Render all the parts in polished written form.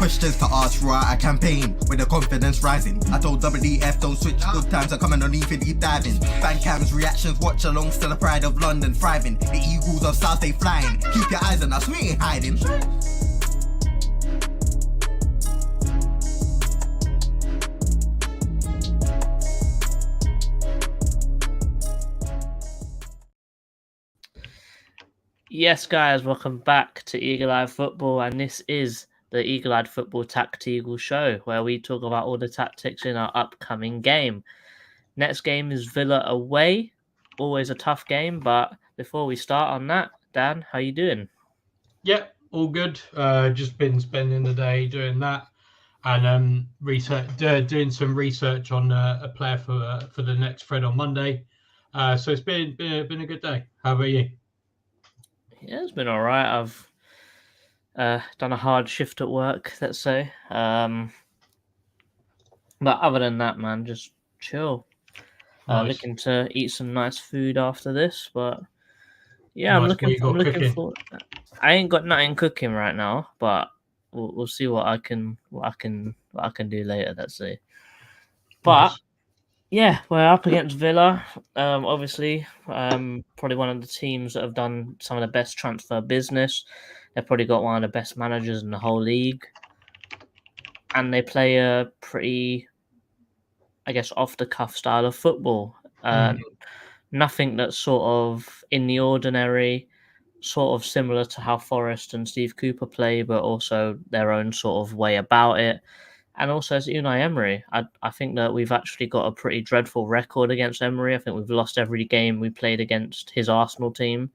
questions to ask, right? I campaign with the confidence rising. I told WDF don't switch, good times are coming on even deep diving. Fan cams, reactions, watch along, still the pride of London thriving. The Eagles of South, they flying. Keep your eyes on us, we ain't hiding. Yes, guys, welcome back to Eagle Eye Football, and this is the Eagle Eye Football TACT-EAGLE show, where we talk about all the tactics in our upcoming game. Next game is Villa away, always a tough game, but before we start on that, Dan, how you doing? Yeah, all good. Just been spending the day doing that, and doing some research on a player for the next thread on Monday. So it's been a good day. How about you? Yeah, it's been all right. I've done a hard shift at work, let's say. But other than that, man, just chill. Nice. Looking to eat some nice food after this, but yeah, Nice. I'm looking for. I ain't got nothing cooking right now, but we'll see what I can do later. Let's see. But Nice. yeah, we're up against Villa. Obviously, probably one of the teams that have done some of the best transfer business. They've probably got one of the best managers in the whole league, and they play a pretty, I guess, off the cuff style of football. Nothing that's sort of in the ordinary, sort of similar to how Forest and Steve Cooper play, but also their own sort of way about it. And also as Unai Emery, I think that we've actually got a pretty dreadful record against Emery. I think we've lost every game we played against his Arsenal team,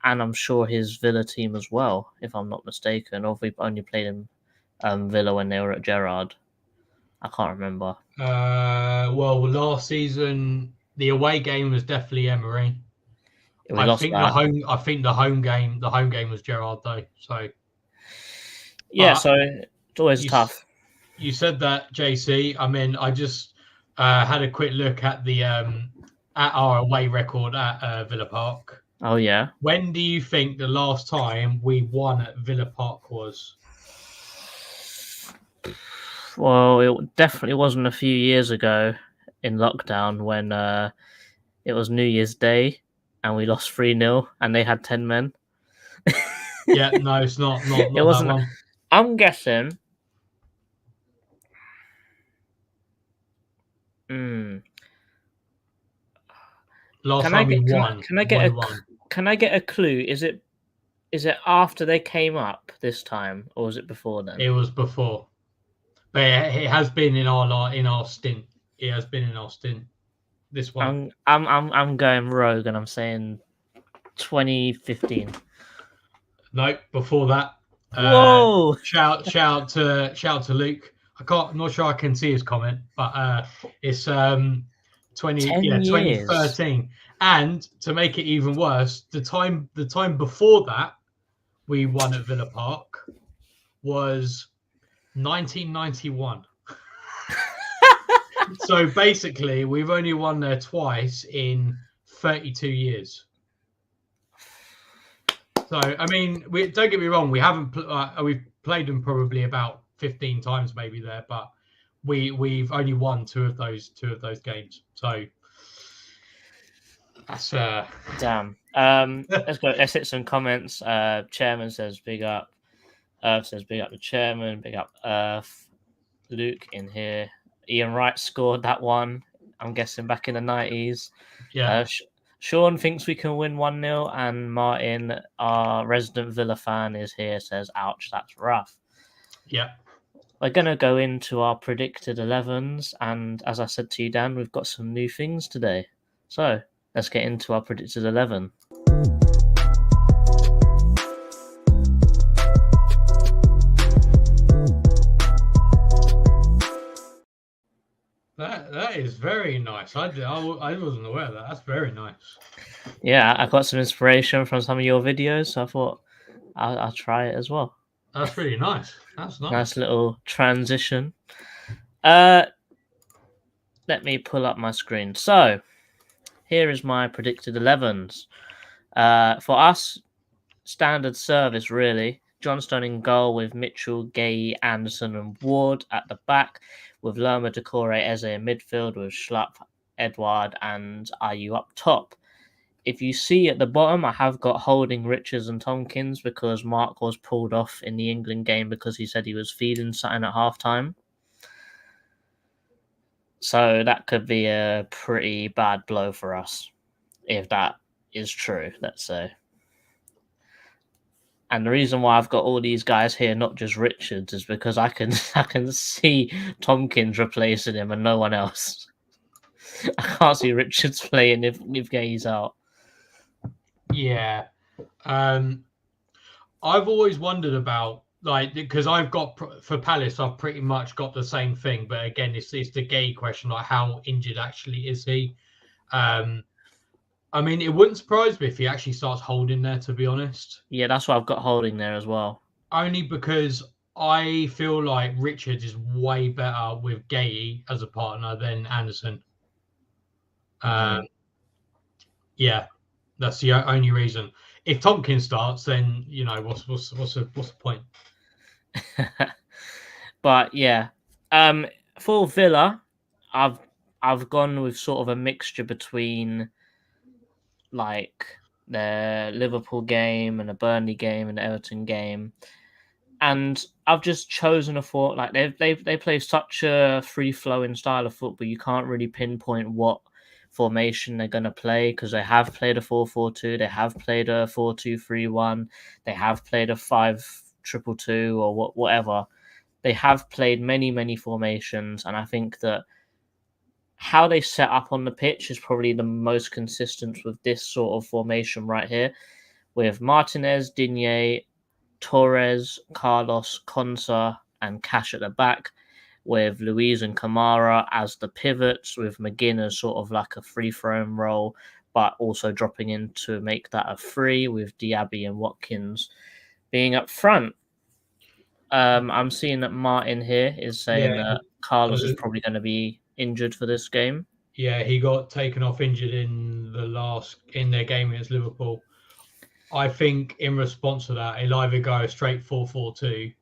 and I'm sure his Villa team as well, if I'm not mistaken. Or if we've only played him Villa when they were at Gerrard. I can't remember. Well, last season the away game was definitely Emery. I think the home game was Gerrard though. So yeah, so it's always tough. You said that, JC. I mean, I just had a quick look at the at our away record at Villa Park. Oh yeah. When do you think the last time we won at Villa Park was? Well, it definitely wasn't a few years ago in lockdown when it was New Year's Day and we lost 3-0 and they had 10 men. Yeah, no, it's not it wasn't. That one. I'm guessing. Last time we won. Can I get a clue? Is it after they came up this time, or was it before then? It was before, but it has been in our stint. It has been in our stint. This one. I'm going rogue, and I'm saying 2015. Nope, before that. Whoa! Shout to Luke. I'm not sure I can see his comment, but it's 2013. And to make it even worse, the time before that we won at Villa Park was 1991. So basically, we've only won there twice in 32 years. So I mean, don't get me wrong, we haven't we've played them probably about 15 times maybe there, but we've only won two of those games. So that's damn. Let's go. Let's hit some comments. Chairman says big up. Earth says big up the chairman. Big up Earth. Luke in here. Ian Wright scored that one. I'm guessing back in the 90s. Yeah. Sean thinks we can win 1-0, and Martin, our resident Villa fan, is here. Says, "Ouch, that's rough." Yeah. We're going to go into our predicted 11s, and as I said to you, Dan, we've got some new things today. So let's get into our predicted 11. That is very nice. I wasn't aware of that. That's very nice. Yeah, I got some inspiration from some of your videos, so I thought I'll try it as well. That's really nice. That's nice. Nice little transition. Let me pull up my screen. So, here is my predicted 11s. For us, standard service, really. Johnstone in goal with Mitchell, Gay, Anderson, and Ward at the back, with Lerma, Decore, Eze in midfield, with Schlupp, Edward, and Ayew up top. If you see at the bottom, I have got Holding, Richards, and Tompkins because Mark was pulled off in the England game because he said he was feeding something at halftime. So that could be a pretty bad blow for us, if that is true, let's say. And the reason why I've got all these guys here, not just Richards, is because I can see Tompkins replacing him and no one else. I can't see Richards playing if Gay's out. Yeah. I've always wondered about, like, because I've got, for Palace, I've pretty much got the same thing. But again, it's the Gay question, like how injured actually is he? I mean, it wouldn't surprise me if he actually starts Holding there, to be honest. Yeah, that's why I've got Holding there as well. Only because I feel like Richards is way better with Gay as a partner than Anderson. Yeah, that's the only reason. If Tompkins starts, then you know what's the point? But yeah, for Villa, I've gone with sort of a mixture between like the Liverpool game and the Burnley game and the Everton game, and I've just chosen a thought like they play such a free flowing style of football. You can't really pinpoint what formation they're going to play because they have played a 4-4-2, they have played a 4-2-3-1, they have played a 5-2-2 or whatever. They have played many formations, and I think that how they set up on the pitch is probably the most consistent with this sort of formation right here, with Martinez, Digne, Torres, Carlos, Konsa, and Cash at the back, with Luiz and Kamara as the pivots, with McGinn as sort of like a free-flowing role, but also dropping in to make that a free, with Diaby and Watkins being up front. I'm seeing that Martin here is saying that Carlos is probably going to be injured for this game. Yeah, he got taken off injured in their game against Liverpool. I think in response to that, he'll either go straight 4-4-2,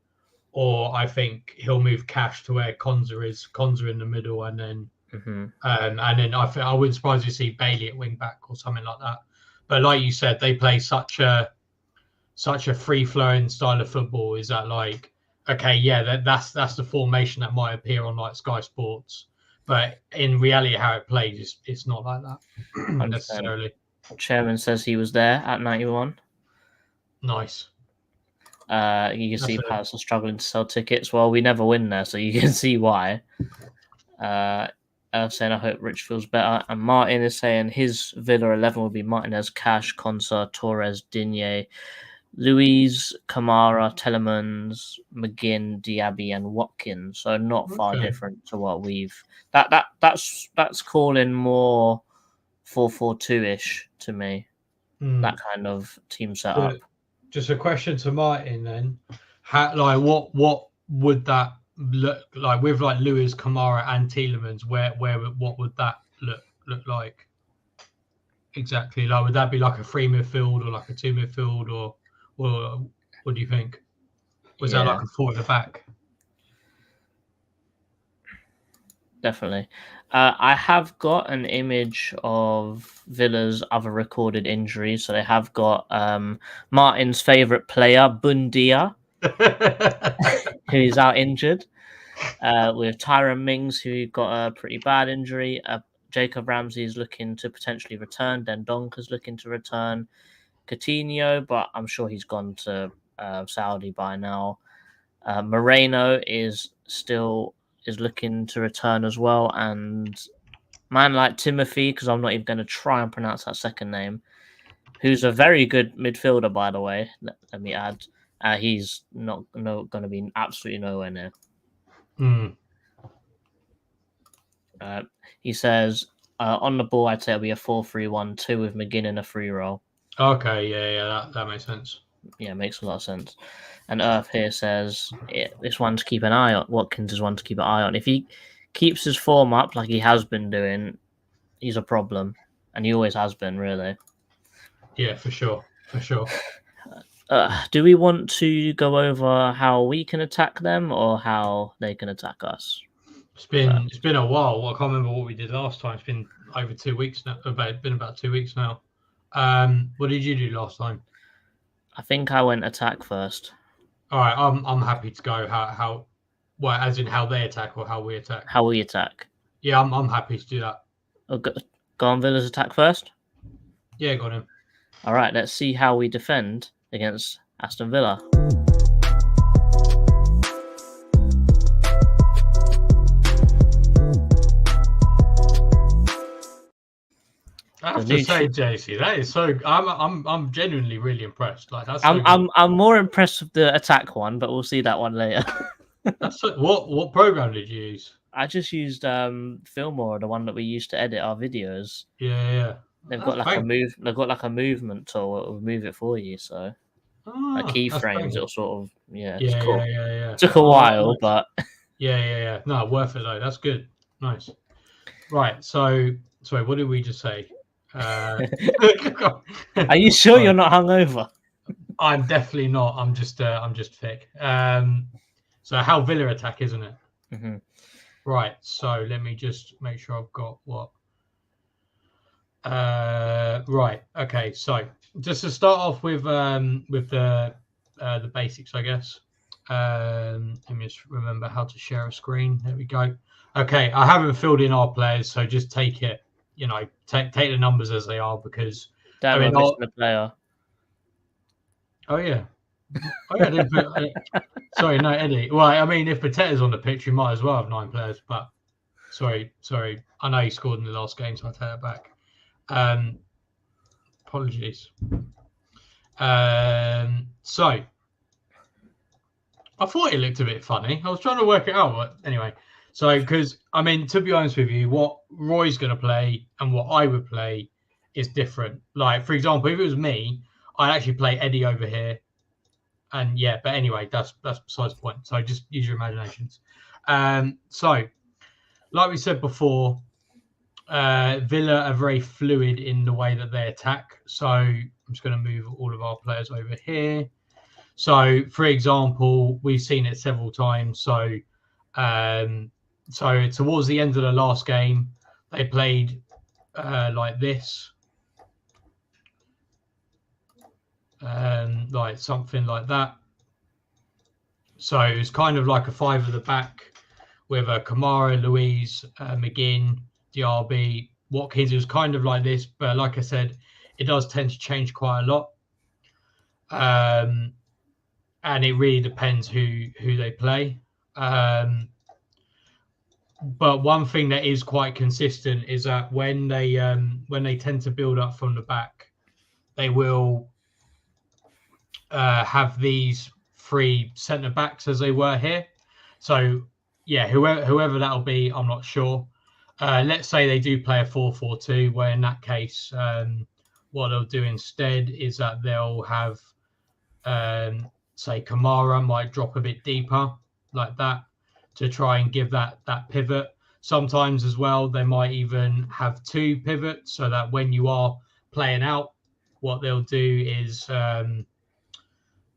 or I think he'll move Cash to where Konsa is, Konsa in the middle, and then I wouldn't surprise you to see Bailey at wing back or something like that. But like you said, they play such a free flowing style of football. Is that like, okay, yeah, that's the formation that might appear on like Sky Sports, but in reality, how it plays, it's not like that necessarily. Chairman says he was there at 91. Nice. You can see Palace are struggling to sell tickets. Well, we never win there, so you can see why. Saying I hope Rich feels better. And Martin is saying his Villa 11 will be Martinez, Cash, Konsa, Torres, Digne, Luiz, Kamara, Telemans, McGinn, Diaby, and Watkins. So not far different to what we've. That's calling more 4-4-2-ish to me. That kind of team setup. Just a question to Martin then. What would that look like with like Luiz, Kamara, and Tielemans? What would that look like exactly? Like, would that be like a 3 midfield or like a 2 midfield, or what do you think? Was that like a 4 at the back? Definitely. I have got an image of Villa's other recorded injuries. So they have got Martin's favourite player, Bundia, who's out injured, with Tyron Mings, who got a pretty bad injury. Jacob Ramsey is looking to potentially return. Dendonka's looking to return. Coutinho, but I'm sure he's gone to Saudi by now. Moreno is looking to return as well, and man like Timothy, because I'm not even going to try and pronounce that second name, who's a very good midfielder, by the way, let me add, he's not going to be absolutely nowhere near. He says on the ball I'd say it'll be a 4-3-1-2 with McGinn in a free role. Okay, yeah, that makes sense. Yeah, makes a lot of sense. And Earth here says this one to keep an eye on. Watkins is one to keep an eye on. If he keeps his form up like he has been doing, he's a problem. And he always has been, really. Yeah, for sure. Do we want to go over how we can attack them or how they can attack us? It's been a while. I can't remember what we did last time. It's been over 2 weeks now. About 2 weeks now. What did you do last time? I think I went attack first. All right, I'm happy to go. How well, as in how they attack or how we attack? How we attack? Yeah, I'm happy to do that. Go on, Villa's attack first. Yeah, got him. All right, let's see how we defend against Aston Villa. I have to say, JC, that is so. I'm genuinely really impressed. Like that's. I'm more impressed with the attack one, but we'll see that one later. That's what program did you use? I just used Fillmore, the one that we used to edit our videos. Yeah. They've got like a move. They've got like a movement tool that will move it for you. So like keyframes, it'll sort of It's cool. Yeah. Took a while, but yeah. No, worth it though. That's good. Nice. Right. So sorry, what did we just say? Are you sure you're not hungover? I'm definitely not. I'm just thick. So how Villa attack, isn't it? Mm-hmm. Right. So let me just make sure I've got what. Right. Okay. So just to start off with the basics, I guess. Let me just remember how to share a screen. There we go. Okay. I haven't filled in our players, so just take it. Take the numbers as they are because Damn, I missed the player. Oh yeah. I didn't put, sorry, no, Eddie. Well, I mean, if Pateta's on the pitch, you might as well have 9 players. But sorry. I know he scored in the last game, so I take that back. Apologies. So I thought it looked a bit funny. I was trying to work it out, but anyway. So, because I mean, to be honest with you, what Roy's going to play and what I would play is different. Like, for example, if it was me, I'd actually play Eddie over here. And yeah, but anyway, that's besides the point. So just use your imaginations. So, like we said before, Villa are very fluid in the way that they attack. So I'm just going to move all of our players over here. So, for example, we've seen it several times. So towards the end of the last game, they played like this, like something like that. So it was kind of like a 5 at the back with Kamara, Louise, McGinn, Diaby, Watkins. It was kind of like this, but like I said, it does tend to change quite a lot. And it really depends who they play. But one thing that is quite consistent is that when they tend to build up from the back, they will have these 3 centre backs as they were here. So yeah, whoever that'll be, I'm not sure. Let's say they do play a 4-4-2, where in that case, what they'll do instead is that they'll have, say, Kamara might drop a bit deeper like that, to try and give that pivot. Sometimes as well, they might even have 2 pivots so that when you are playing out, what they'll do is they'll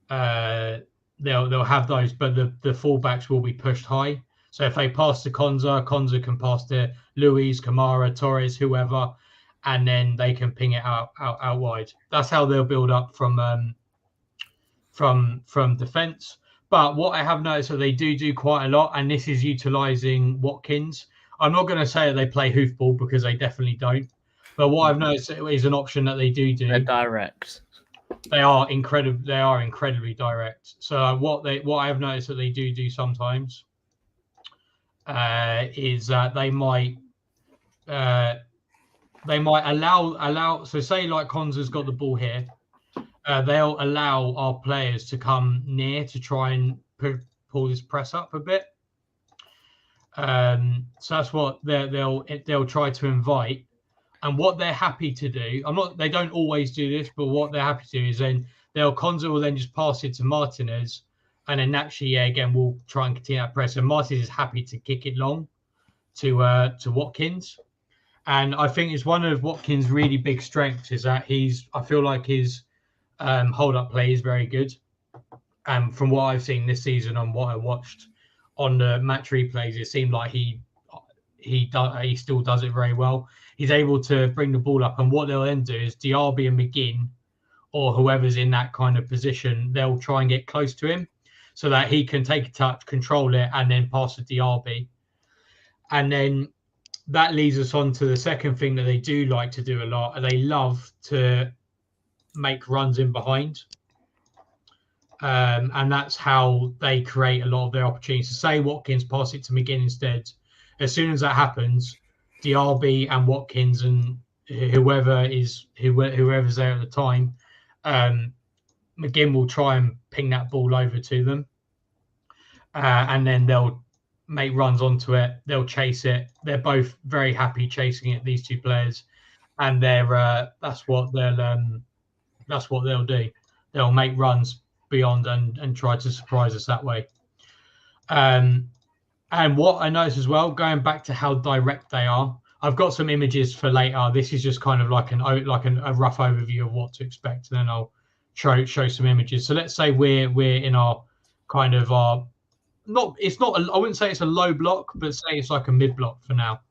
have those, but the fullbacks will be pushed high. So if they pass to Konza can pass to Luis, Kamara, Torres, whoever, and then they can ping it out wide. That's how they'll build up from defence. But what I have noticed that they do quite a lot, and this is utilising Watkins. I'm not going to say that they play hoofball because they definitely don't. But what I've noticed is an option that they do. They're direct. They are incredibly direct. So what I have noticed that they do sometimes is that they might allow. So say like Konza's got the ball here. They'll allow our players to come near to try and pull this press up a bit. So that's what they'll try to invite. And what they're happy to do, they don't always do this, but what they're happy to do is then Konza will then just pass it to Martinez, and then naturally, again, we'll try and continue that press. And Martinez is happy to kick it long to Watkins. And I think it's one of Watkins' really big strengths is that I feel like his hold-up play is very good. And from what I've seen this season and what I watched on the match replays, it seemed like he still does it very well. He's able to bring the ball up, and what they'll then do is Diaby and McGinn, or whoever's in that kind of position, they'll try and get close to him so that he can take a touch, control it, and then pass to Diaby. And then that leads us on to the second thing that they do like to do a lot, and they love to make runs in behind. And that's how they create a lot of their opportunities. So say Watkins pass it to McGinn instead. As soon as that happens, Diaby and Watkins and whoever's there at the time, McGinn will try and ping that ball over to them. And then they'll make runs onto it. They'll chase it. They're both very happy chasing it, these two players. And that's what they'll do. They'll make runs beyond and try to surprise us that way. And what I noticed as well, going back to how direct they are, I've got some images for later. This is just kind of like a rough overview of what to expect, and then I'll show some images. So let's say we're in our kind of our I wouldn't say it's a low block, but say it's like a mid block for now.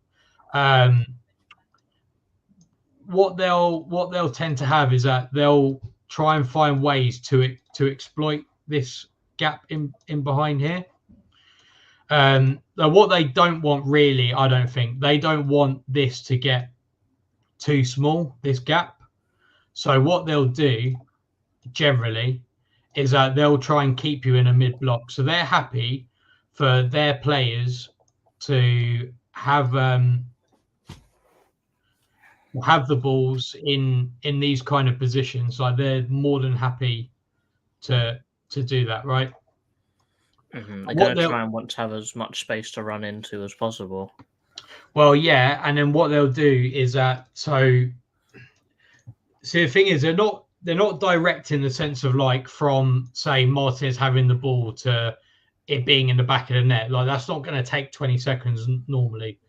What they'll tend to have is that they'll try and find ways to exploit this gap in behind here. What they don't want really, I don't think, they don't want this to get too small, this gap. So what they'll do generally is that they'll try and keep you in a mid block. So they're happy for their players to have the balls in these kind of positions. Like they're more than happy to do that, right? Mm-hmm. They're going to try and want to have as much space to run into as possible. Well, yeah, and then what they'll do is that so the thing is they're not direct in the sense of like from say Martinez having the ball to it being in the back of the net. Like that's not going to take 20 seconds normally.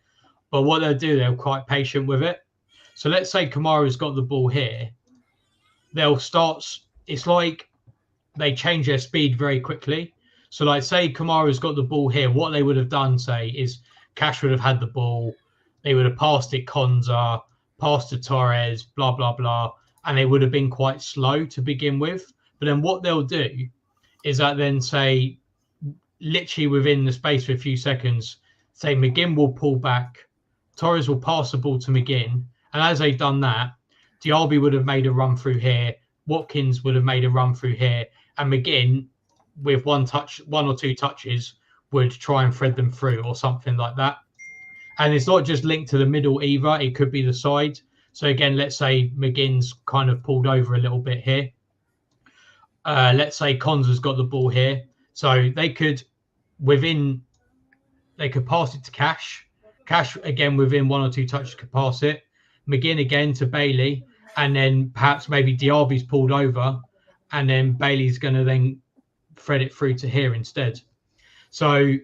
But what they'll do, they're quite patient with it. So let's say Kamara's got the ball here. They'll start. It's like they change their speed very quickly. So like say Kamara's got the ball here. What they would have done, say, is Cash would have had the ball. They would have passed it Konza, passed to Torres, blah, blah, blah. And they would have been quite slow to begin with. But then what they'll do is that then say, literally within the space of a few seconds, say McGinn will pull back. Torres will pass the ball to McGinn. And as they've done that, Diaby would have made a run through here. Watkins would have made a run through here. And McGinn, with one or two touches, would try and thread them through or something like that. And it's not just linked to the middle either. It could be the side. So again, let's say McGinn's kind of pulled over a little bit here. Let's say Konza's got the ball here. So they could pass it to Cash. Cash, again, within one or two touches could pass it. McGinn again to Bailey. And then perhaps maybe Diaby's pulled over. And then Bailey's going to then thread it through to here instead. So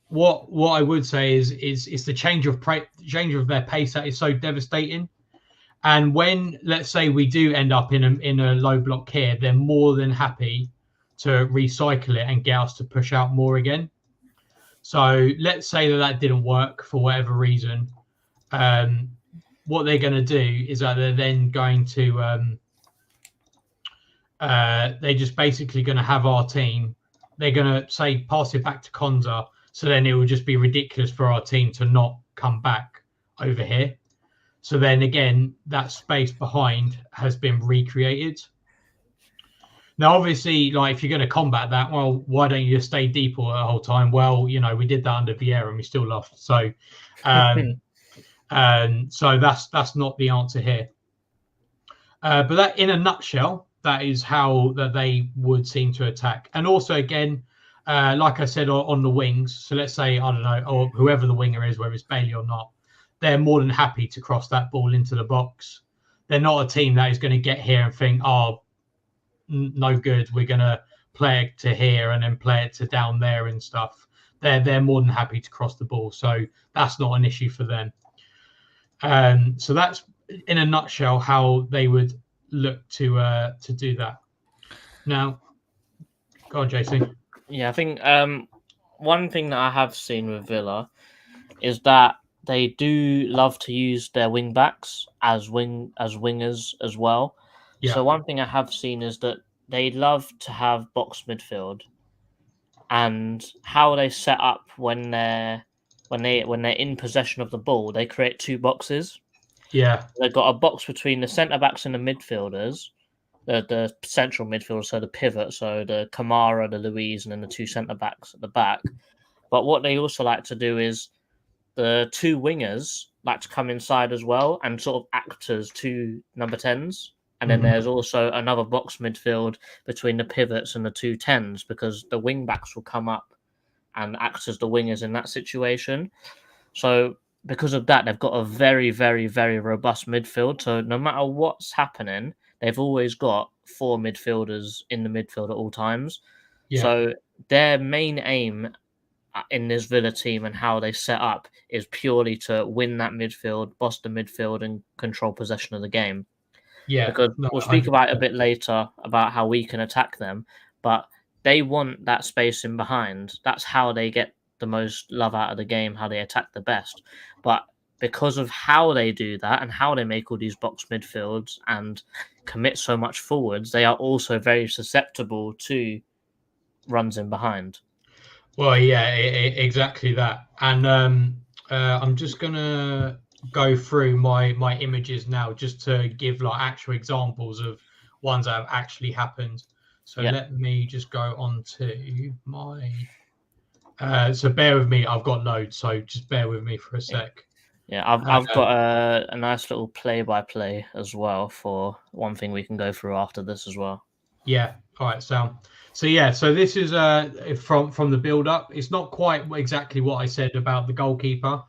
what I would say is the change of their pace that is so devastating. And when, let's say, we do end up in a low block here, they're more than happy to recycle it and get us to push out more again. So let's say that didn't work for whatever reason. What they're going to do is that they're then going to they're just basically going to have our team. They're going to say pass it back to Konza. So then it will just be ridiculous for our team to not come back over here. So then again, that space behind has been recreated. Now, obviously, like if you're going to combat that, well, why don't you just stay deep all the whole time? Well, you know, we did that under Vieira and we still lost. So, so that's not the answer here. But that, in a nutshell, that is how that they would seem to attack. And also, again, like I said, on the wings. So let's say, I don't know, or whoever the winger is, whether it's Bailey or not, they're more than happy to cross that ball into the box. They're not a team that is going to get here and think, oh, no good, we're going to play it to here and then play it to down there and stuff. They're more than happy to cross the ball. So that's not an issue for them. So that's, in a nutshell, how they would look to do that. Now, go on, JC. Yeah, I think one thing that I have seen with Villa is that they do love to use their wing backs as wingers as well. Yeah. So one thing I have seen is that they love to have box midfield, and how they set up when they're in possession of the ball, they create two boxes. Yeah. They've got a box between the centre backs and the midfielders, the central midfield, so the pivot, so the Kamara, the Louise, and then the two centre backs at the back. But what they also like to do is the two wingers like to come inside as well and sort of act as two number 10s. And then there's also another box midfield between the pivots and the two 10s, because the wing backs will come up and act as the wingers in that situation. So because of that, they've got a very, very, very robust midfield. So no matter what's happening, they've always got four midfielders in the midfield at all times. Yeah. So their main aim in this Villa team and how they set up is purely to win that midfield, boss the midfield, and control possession of the game. Yeah. Because we'll speak about it a bit later about how we can attack them, but they want that space in behind. That's how they get the most love out of the game, how they attack the best. But because of how they do that and how they make all these box midfields and commit so much forwards, they are also very susceptible to runs in behind. Well, yeah, exactly that. And I'm just gonna go through my images now, just to give like actual examples of ones that have actually happened. So let me just go on to my. So bear with me. I've got loads, so just bear with me for a sec. Yeah, I've got a nice little play-by-play as well for one thing we can go through after this as well. Yeah. All right, so yeah, so this is from the build up. It's not quite exactly what I said about the goalkeeper,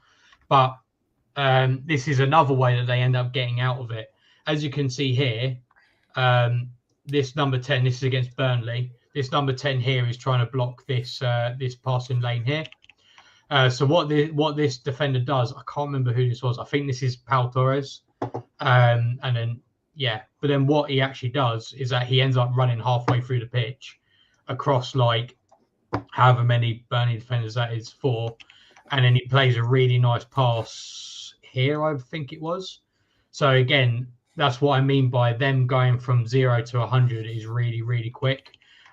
but this is another way that they end up getting out of it. As you can see here, this number 10, this is against Burnley. This number 10 here is trying to block this this passing lane here. So what this defender does, I can't remember who this was. I think this is Pau Torres. And then but then what he actually does is that he ends up running halfway through the pitch across like however many Burnley defenders that is for, and then he plays a really nice pass here, I think it was. So again, that's what I mean by them going from 0 to 100 is really, really quick.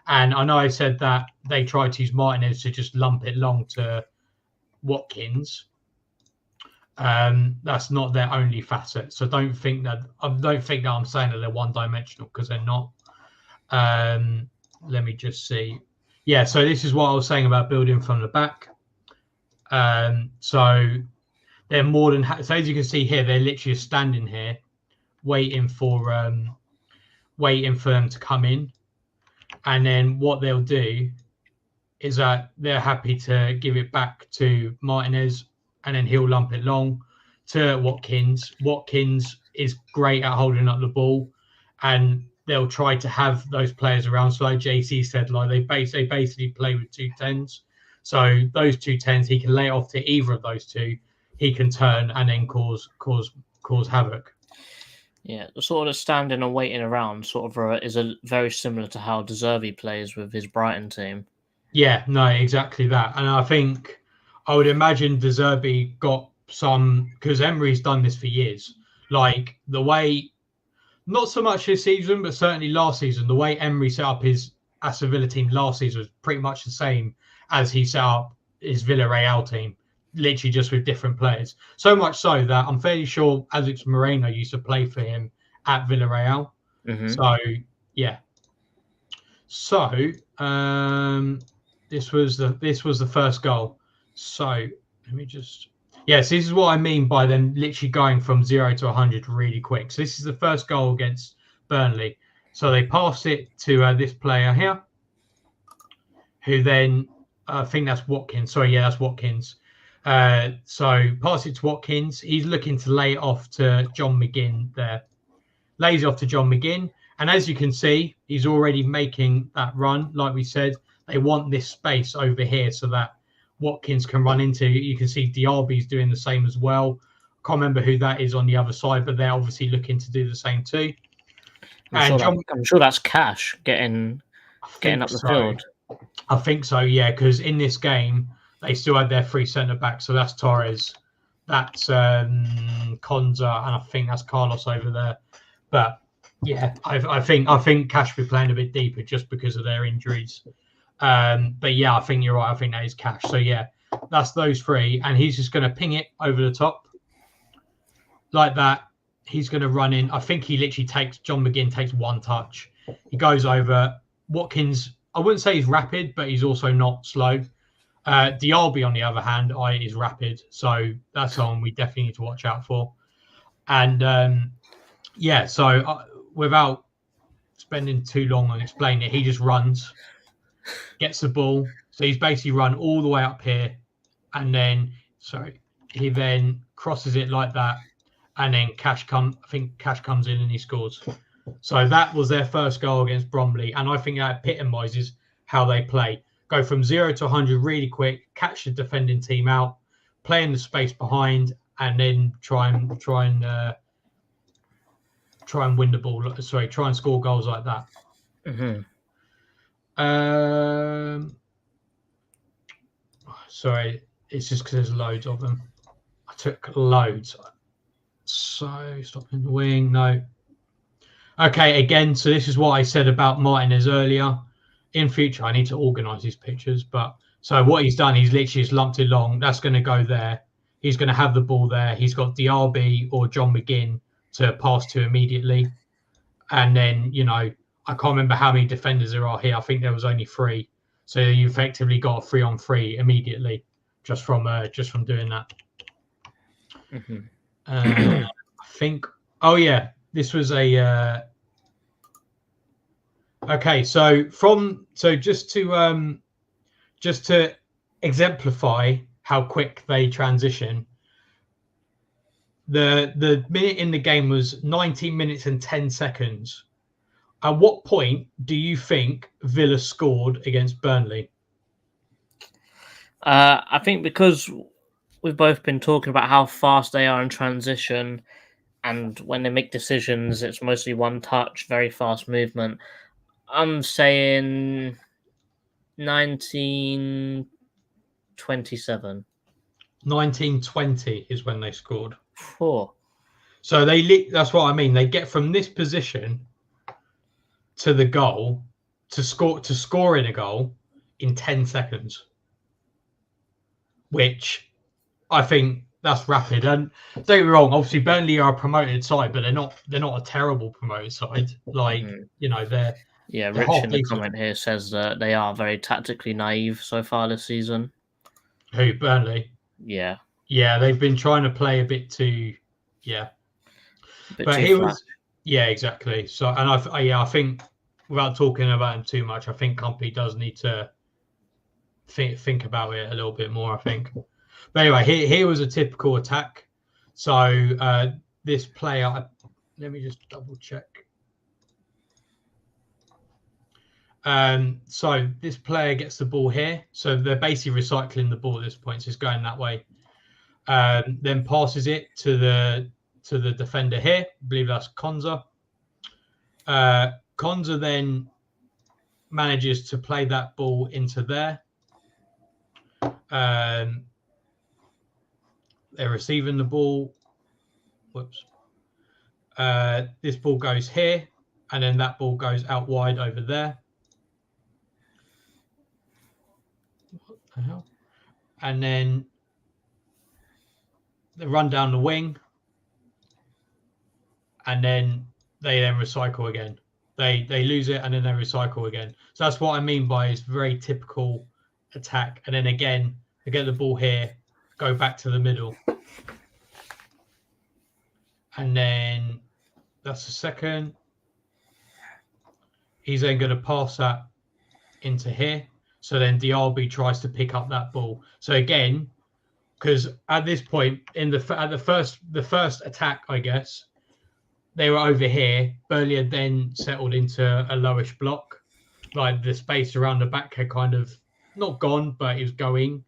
And I know I said that they tried to use Martinez to just lump it long to Watkins. That's not their only facet. So don't think that I'm saying that they're one-dimensional, because they're not. Let me just see. Yeah, so this is what I was saying about building from the back. So they're more than so as you can see here, they're literally standing here, waiting for them to come in, and then what they'll do is that they're happy to give it back to Martinez, and then he'll lump it long to Watkins. Watkins is great at holding up the ball, and they'll try to have those players around. So like JC said, like they basically play with two 10s. So those two 10s, he can lay it off to either of those two. He can turn and then cause havoc. Yeah, the sort of standing and waiting around sort of is very similar to how De Zerbi plays with his Brighton team. Yeah, no, exactly that. And I think I would imagine De Zerbi got some, because Emery's done this for years. Like the way, not so much this season, but certainly last season, the way Emery set up his Aston Villa team last season was pretty much the same as he set up his Villarreal team, literally just with different players. So much so that I'm fairly sure Alex Moreno used to play for him at Villarreal. Mm-hmm. So, yeah. So, this was the first goal. So, let me just... Yes, this is what I mean by them literally going from 0 to 100 really quick. So this is the first goal against Burnley. So they pass it to this player here, who then, I think that's Watkins. Sorry, yeah, that's Watkins. So pass it to Watkins. He's looking to lay it off to John McGinn there. Lays it off to John McGinn. And as you can see, he's already making that run. Like we said, they want this space over here so that Watkins can run into. You can see Diaby's doing the same as well. Can't remember who that is on the other side, but they're obviously looking to do the same too. I'm sure that's Cash getting up the field. I think so, yeah, because in this game they still had their 3 centre backs, so that's Torres, that's Konza, and I think that's Carlos over there. But yeah, I think Cash will be playing a bit deeper just because of their injuries. But yeah, I think you're right. I think that is Cash. So yeah, that's those 3, and he's just going to ping it over the top like that. He's going to run in. I think he literally John McGinn takes 1 touch. He goes over. Watkins, I wouldn't say he's rapid, but he's also not slow. Dialby, on the other hand, is rapid. So that's someone we definitely need to watch out for. And yeah, so without spending too long on explaining it, he just runs, gets the ball. So he's basically run all the way up here. And then, he then crosses it like that. And then Cash comes in and he scores. So that was their first goal against Bromley, and I think that epitomises how they play. Go from 0 to 100 really quick, catch the defending team out, play in the space behind, and then try and win the ball. Try and score goals like that. Mm-hmm. Sorry, it's just because there's loads of them. I took loads. So stop in the wing. No. Okay, again, so this is what I said about Martinez earlier. In future, I need to organise these pictures. But so what he's done, he's literally just lumped it long. That's going to go there. He's going to have the ball there. He's got Dialby or John McGinn to pass to immediately. And then, I can't remember how many defenders there are here. I think there was only 3. So you effectively got a 3-on-3 immediately just from doing that. Mm-hmm. I think. Oh yeah, this was a. Okay, so just to exemplify how quick they transition, the minute in the game was 19 minutes and 10 seconds. At what point do you think Villa scored against Burnley? I think because we've both been talking about how fast they are in transition, and when they make decisions, it's mostly one touch, very fast movement. I'm saying 1927. 1920 is when they scored. 4. So that's what I mean. They get from this position to the goal to scoring a goal in 10 seconds, which I think that's rapid. And don't get me wrong, obviously Burnley are a promoted side, but they're not a terrible promoted side. They're Rich in the comment here says that they are very tactically naive so far this season. Who, Burnley? Yeah, they've been trying to play a bit too, exactly. So, and I think without talking about him too much, I think Company does need to think about it a little bit more, I think. But anyway, here was a typical attack. So this player, let me just double check. So this player gets the ball here. So they're basically recycling the ball at this point. So it's going that way. Then passes it to the defender here. I believe that's Konza. Konza then manages to play that ball into there. They're receiving the ball. Whoops. This ball goes here, and then that ball goes out wide over there. What the hell? And then they run down the wing, and then they recycle again. They lose it, and then they recycle again. So that's what I mean by it's very typical attack. And then again, they get the ball here, go back to the middle. And then that's the second. He's then going to pass that into here. So then Dialby tries to pick up that ball. So again, because at this point in the first attack, I guess they were over here. Burnley had then settled into a lowish block. Like the space around the back had kind of not gone, but it was going.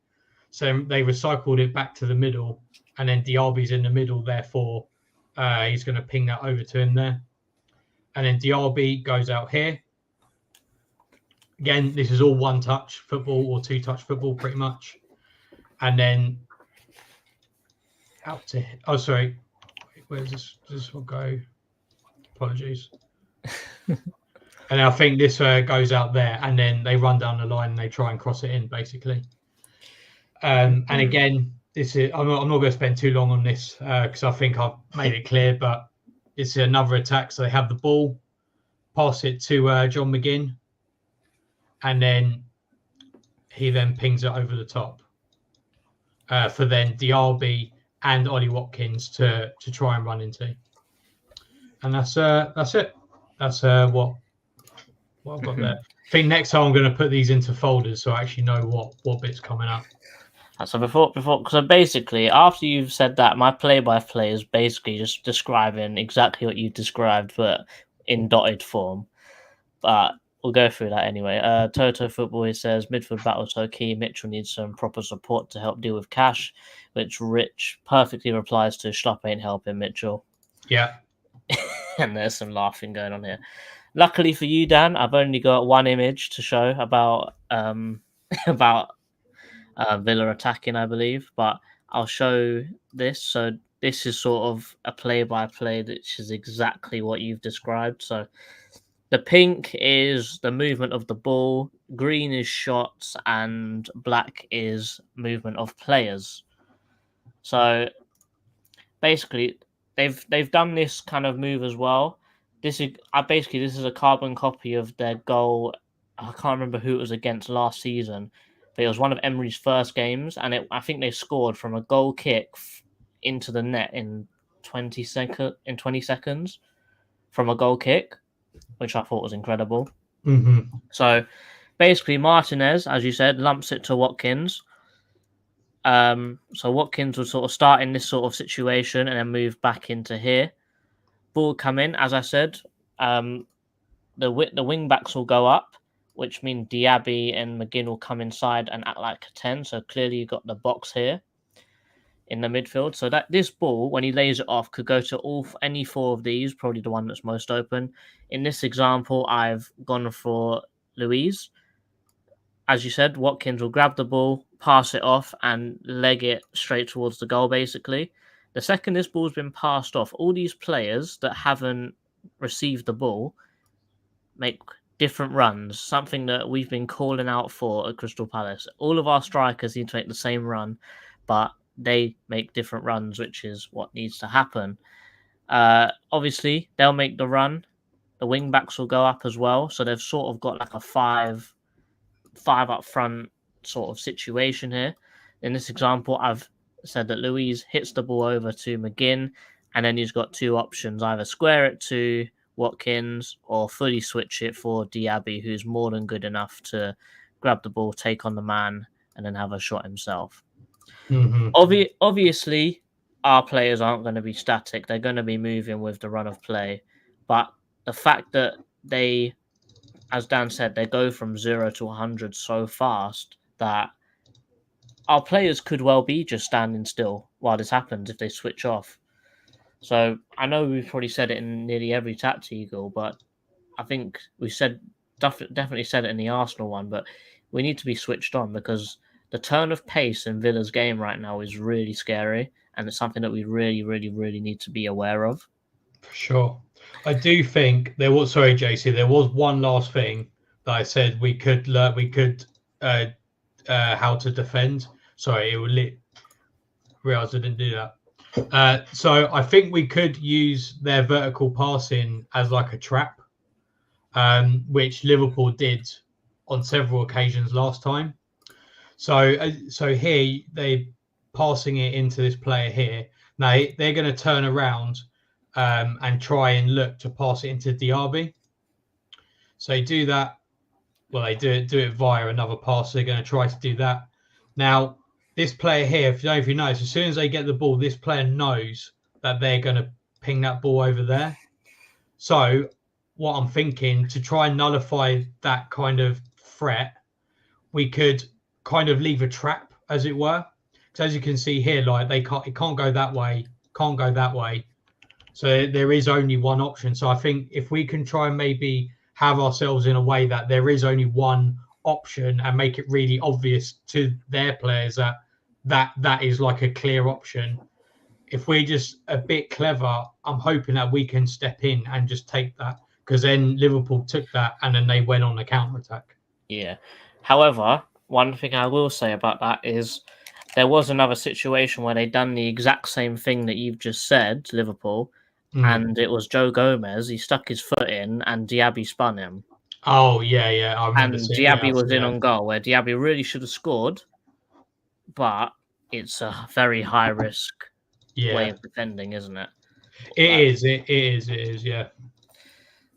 So they recycled it back to the middle, and then Dialby's in the middle. Therefore, he's going to ping that over to him there. and then Diaby goes out here. Again, this is all one-touch football or two-touch football, pretty much. And then out to... Oh, sorry. Where's this will go? Apologies. And I think this goes out there, and then they run down the line and they try and cross it in, basically. And again, this is I'm not going to spend too long on this because I think I've made it clear, but it's another attack. So they have the ball, pass it to John McGinn, and then he then pings it over the top for then Diaby and Ollie Watkins to try and run into. And that's it. That's what I've got there. I think next time I'm going to put these into folders so I actually know what bit's coming up. So so basically, after you've said that, my play-by-play is basically just describing exactly what you described, but in dotted form. But we'll go through that anyway. Toto Football, he says, midfield battle so key. Mitchell needs some proper support to help deal with Cash, which Rich perfectly replies to, Schlupp ain't helping Mitchell. Yeah. And there's some laughing going on here. Luckily for you, Dan, I've only got one image to show about Villa attacking, I believe, but I'll show this. So this is sort of a play-by-play, which is exactly what you've described. So the pink is the movement of the ball, green is shots, and black is movement of players. So basically, they've done this kind of move as well. This is a carbon copy of their goal. I can't remember who it was against last season, but it was one of Emery's first games, and I think they scored from a goal kick into the net in 20 seconds from a goal kick, which I thought was incredible. Mm-hmm. So basically, Martinez, as you said, lumps it to Watkins. So Watkins would sort of start in this sort of situation and then move back into here. Ball come in, as I said. The wing backs will go up, which means Diaby and McGinn will come inside and act like a 10. So clearly you've got the box here in the midfield. So that this ball, when he lays it off, could go to any four of these, probably the one that's most open. In this example, I've gone for Luiz. As you said, Watkins will grab the ball, pass it off, and leg it straight towards the goal, basically. The second this ball's been passed off, all these players that haven't received the ball make different runs, something that we've been calling out for at Crystal Palace. All of our strikers need to make the same run, but they make different runs, which is what needs to happen. Obviously, they'll make the run. The wing backs will go up as well, so they've sort of got like a five up front sort of situation here. In this example, I've said that Luiz hits the ball over to McGinn, and then he's got two options: either square it to Watkins or fully switch it for Diaby, who's more than good enough to grab the ball, take on the man, and then have a shot himself. Mm-hmm. Obviously, our players aren't going to be static. They're going to be moving with the run of play. But the fact that they, as Dan said, they go from 0 to 100 so fast that our players could well be just standing still while this happens if they switch off. So I know we've probably said it in nearly every TACT-EAGLE, but I think we definitely said it in the Arsenal one, but we need to be switched on because the turn of pace in Villa's game right now is really scary, and it's something that we really, really, really need to be aware of. For sure. I do think there was, sorry, JC, there was one last thing that I said we could learn, how to defend. Sorry, it would realised I didn't do that. So I think we could use their vertical passing as like a trap, which Liverpool did on several occasions last time. So here they passing it into this player here. Now they're going to turn around and try and look to pass it into Diaby. So they do that. Well, they do it via another pass. They're going to try to do that. Now, this player here, if you notice, as soon as they get the ball, this player knows that they're going to ping that ball over there. So what I'm thinking, to try and nullify that kind of threat, we could kind of leave a trap, as it were. Because as you can see here, like it can't go that way, can't go that way. So there is only one option. So I think if we can try and maybe have ourselves in a way that there is only one option and make it really obvious to their players that is like a clear option. If we're just a bit clever, I'm hoping that we can step in and just take that, because then Liverpool took that and then they went on a counter attack. Yeah. However, one thing I will say about that is there was another situation where they done the exact same thing that you've just said to Liverpool, and it was Joe Gomez. He stuck his foot in, and Diaby spun him. Oh yeah, I remember And seeing. Diaby was in on goal, where Diaby really should have scored, but it's a very high risk way of defending, isn't it? It is, yeah.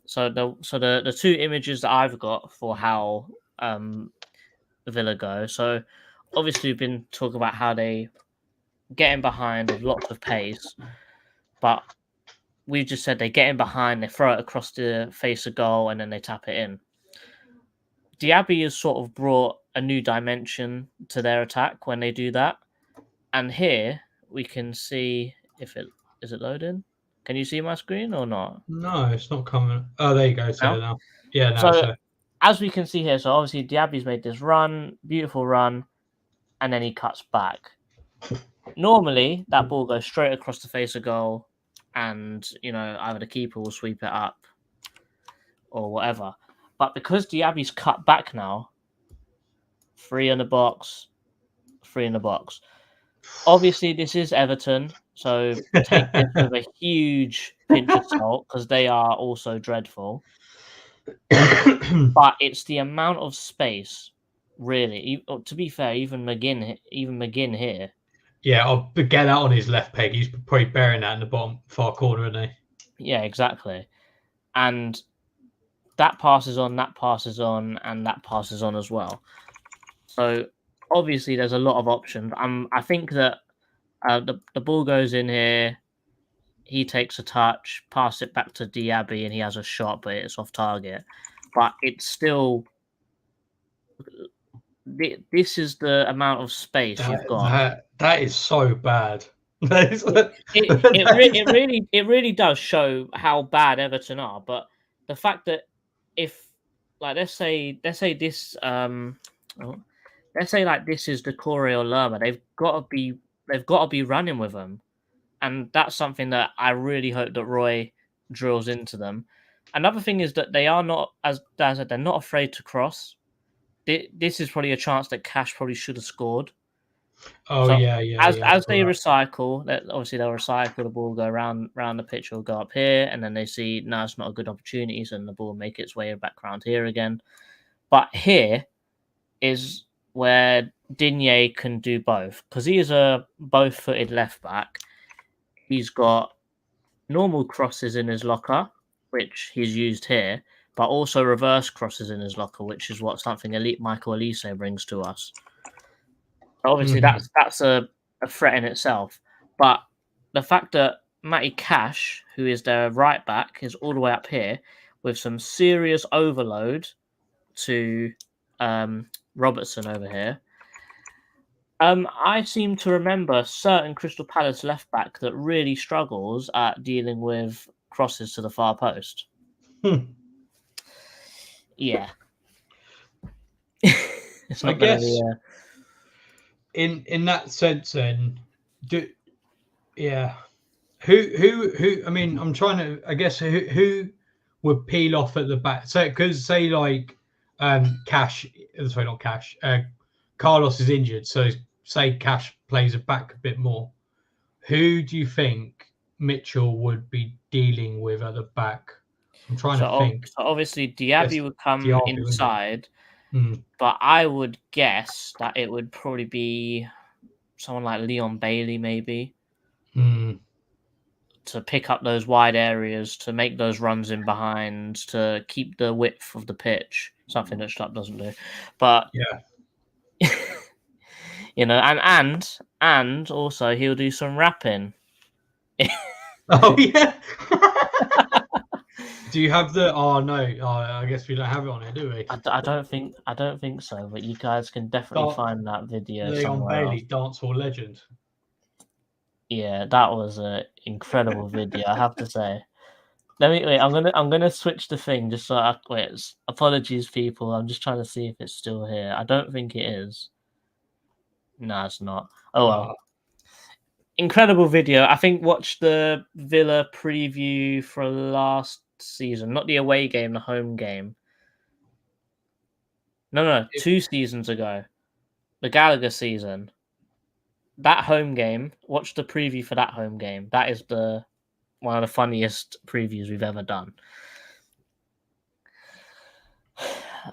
So the two images that I've got for how Villa go. So obviously we've been talking about how they get in behind with lots of pace, but we've just said they get in behind, they throw it across the face of goal, and then they tap it in. Diaby has sort of brought a new dimension to their attack when they do that. And here we can see if it is it loading. Can you see my screen or not? No, it's not coming. Oh, there you go. So now, yeah. Now, so as we can see here, so obviously Diaby's made this run, beautiful run, and then he cuts back. Normally, that ball goes straight across the face of goal, and either the keeper will sweep it up or whatever. But because Diaby's cut back now, 3 in the box, 3 in the box. Obviously, this is Everton, so take this with a huge pinch of salt because they are also dreadful. But it's the amount of space, really. To be fair, even McGinn here. Yeah, I'll get that on his left peg. He's probably burying that in the bottom far corner, isn't he? Yeah, exactly. And that passes on, and that passes on as well. So obviously, there's a lot of options. I think that the ball goes in here. He takes a touch, pass it back to Diaby, and he has a shot, but it's off target. But it's still. This is the amount of space you've got. That is so bad. It really does show how bad Everton are. But the fact that if, like, let's say this, let's say like this is Decore or Lerma, they've got to be running with them, and that's something that I really hope that Roy drills into them. Another thing is that they are not, as Dan said, they're not afraid to cross. This is probably a chance that Cash probably should have scored. Oh, so yeah. As they recycle, obviously they'll recycle the ball, go around the pitch, or go up here, and then they see no, it's not a good opportunity, so then the ball will make its way back around here again. But here is where Digne can do both, because he is a both-footed left back. He's got normal crosses in his locker, which he's used here, but also reverse crosses in his locker, which is something Michael Elise brings to us. Obviously, that's a threat in itself. But the fact that Matty Cash, who is their right back, is all the way up here with some serious overload to Robertson over here. I seem to remember certain Crystal Palace left back that really struggles at dealing with crosses to the far post. Yeah. I guess in that sense, then, who? I mean, I'm trying to. I guess who would peel off at the back? So, because say like Cash, sorry, not Cash. Carlos is injured, so say Cash plays it back a bit more. Who do you think Mitchell would be dealing with at the back? I'm trying to think. So obviously Diaby would come inside, but I would guess that it would probably be someone like Leon Bailey, maybe, to pick up those wide areas, to make those runs in behind, to keep the width of the pitch, something that Schlupp doesn't do. But yeah, and also he'll do some rapping. Oh yeah. Do you have the? Oh no, I guess we don't have it on here, do we? I don't think so. But you guys can definitely find that video. Leon Bailey, dancehall legend. Yeah, that was an incredible video, I have to say. Let me wait. I'm gonna switch the thing just so I wait. Apologies, people. I'm just trying to see if it's still here. I don't think it is. No, it's not. Oh well. Incredible video. I think watch the Villa preview for last season, not the away game, the home game. No, 2 seasons ago, the Gallagher season. That home game. Watch the preview for that home game. That is one of the funniest previews we've ever done.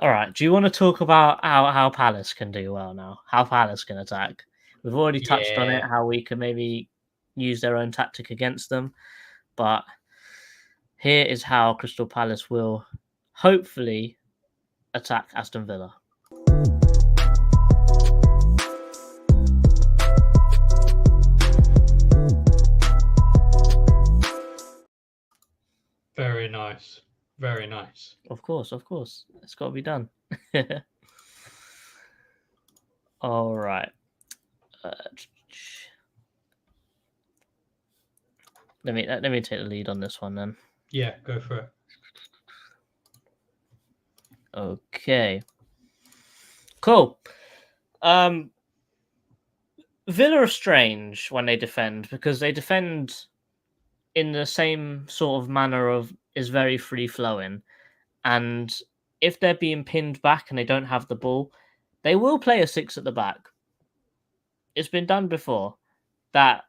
All right. Do you want to talk about how Palace can do well now? How Palace can attack? We've already touched on it. How we can maybe use their own tactic against them, but here is how Crystal Palace will hopefully attack Aston Villa. Very nice. Very nice. Of course. It's got to be done. All right. Let me take the lead on this one then. Yeah, go for it. Okay. Cool. Villa are strange when they defend because they defend in the same sort of manner of is very free flowing, and if they're being pinned back and they don't have the ball, they will play a 6 at the back. It's been done before. That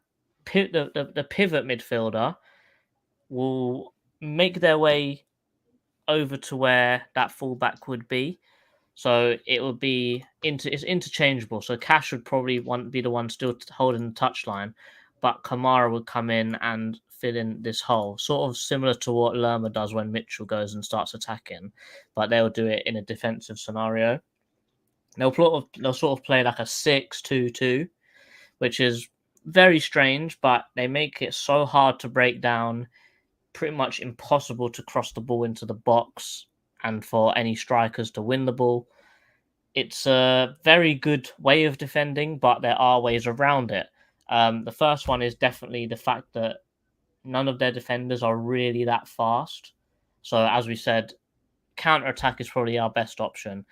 the pivot midfielder will make their way over to where that fullback would be. So it would be it's interchangeable. So Cash would probably be the one still holding the touchline, but Kamara would come in and fill in this hole, sort of similar to what Lerma does when Mitchell goes and starts attacking, but they'll do it in a defensive scenario. They'll sort of play like a 6-2-2, which is very strange, but they make it so hard to break down, pretty much impossible to cross the ball into the box and for any strikers to win the ball. It's a very good way of defending, but there are ways around it. The first one is definitely the fact that none of their defenders are really that fast. So as we said, counter-attack is probably our best option.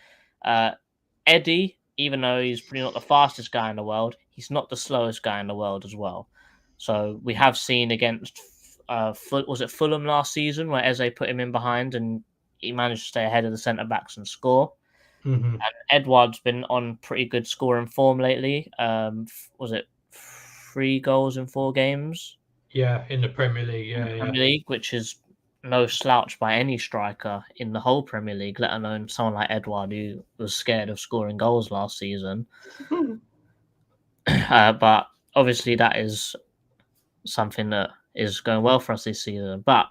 Eddie, even though he's probably not the fastest guy in the world, he's not the slowest guy in the world as well. So we have seen against was it Fulham last season where Eze put him in behind and he managed to stay ahead of the centre-backs and score. Mm-hmm. And Edouard's been on pretty good scoring form lately. Was it 3 goals in 4 games? Yeah, in the Premier League. Premier League, which is no slouch by any striker in the whole Premier League, let alone someone like Edouard who was scared of scoring goals last season. But obviously that is something that is going well for us this season. But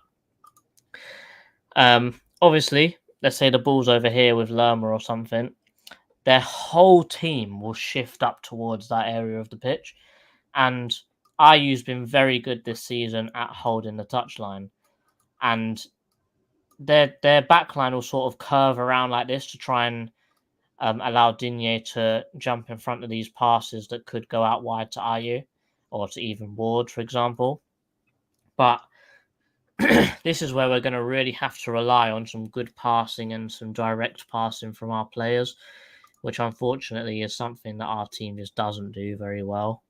obviously, let's say the ball's over here with Lerma or something, their whole team will shift up towards that area of the pitch. And IU's been very good this season at holding the touchline. And their backline will sort of curve around like this to try and allow Digne to jump in front of these passes that could go out wide to IU or to even Ward, for example. But this is where we're going to really have to rely on some good passing and some direct passing from our players, which unfortunately is something that our team just doesn't do very well.